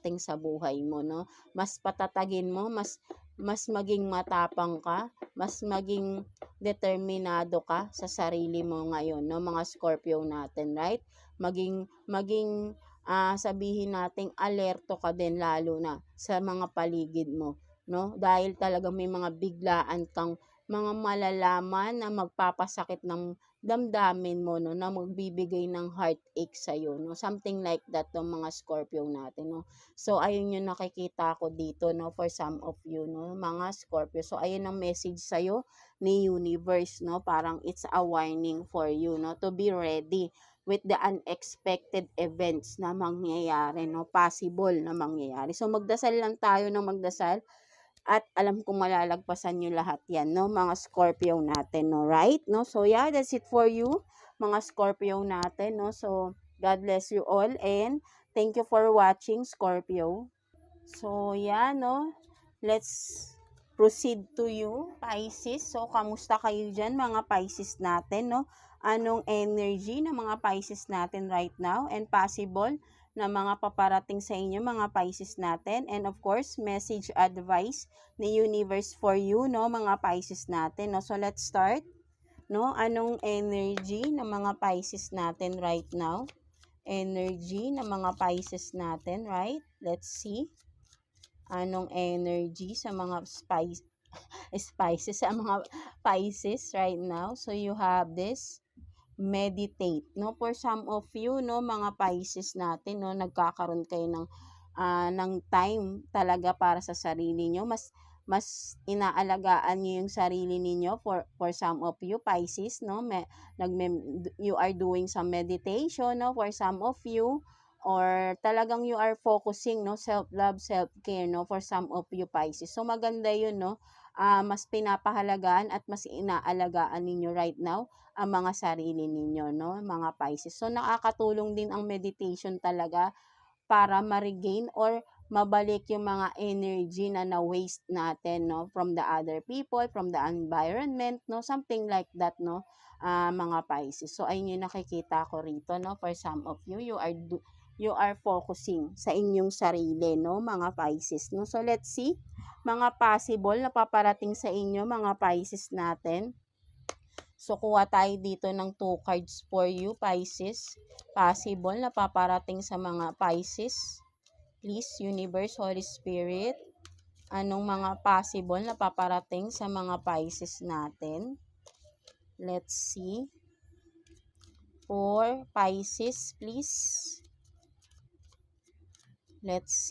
paparating sa buhay mo, no? Mas patatagin mo, mas maging matapang ka, mas maging determinado ka sa sarili mo ngayon, no, mga Scorpio natin, right? Maging sabihin nating alerto ka din lalo na sa mga paligid mo, no? Dahil talaga may mga biglaan kang mga malalaman na magpapasakit ng damdamin mo, no, na magbibigay ng heartache sa iyo, no, something like that, no, mga Scorpio natin, no. So ayun yung nakikita ko dito, no, for some of you, no, mga Scorpio. So ayun ang message sa iyo ni universe, no, parang it's a warning for you, no, to be ready with the unexpected events na mangyayari, no, possible na mangyayari. So magdasal lang tayo ng magdasal at alam kong malalagpasan nyo lahat yan, no, mga Scorpio natin, no, right? No? So, yeah, that's it for you, mga Scorpio natin, no? So, God bless you all and thank you for watching, Scorpio. So, yeah, no? Let's proceed to you, Pisces. So, kamusta kayo dyan, mga Pisces natin, no? Anong energy ng mga Pisces natin right now and possible na mga paparating sa inyo, mga Pisces natin. And of course, message advice ni universe for you, no, mga Pisces natin, no. So let's start, no. Anong energy ng mga Pisces natin right now? Energy ng mga Pisces natin, right? Let's see. Anong energy sa mga spices sa mga Pisces right now? So you have this meditate, no, for some of you, no, mga Pisces natin, no, nagkakaroon kayo ng time talaga para sa sarili nyo, mas inaalagaan niyo yung sarili niyo, for some of you Pisces, no, you are doing some meditation, no, for some of you, or talagang you are focusing, no, self-love, self-care, no, for some of you Pisces. So maganda yun, no, mas pinapahalagaan at mas inaalagaan ninyo right now ang mga sarili ninyo, no, mga Pisces. So, nakakatulong din ang meditation talaga para ma-regain or mabalik yung mga energy na na-waste natin, no, from the other people, from the environment, no, something like that, no, mga Pisces. So, ayun yung nakikita ko rito, no, for some of you, you are focusing sa inyong sarili, no, mga Pisces, no. So, let's see, mga possible na paparating sa inyo, mga Pisces natin. So, kuha tayo dito ng 2 cards for you, Pisces. Possible na paparating sa mga Pisces. Please, Universe, Holy Spirit. Anong mga possible na paparating sa mga Pisces natin? Let's see. For Pisces, please. Let's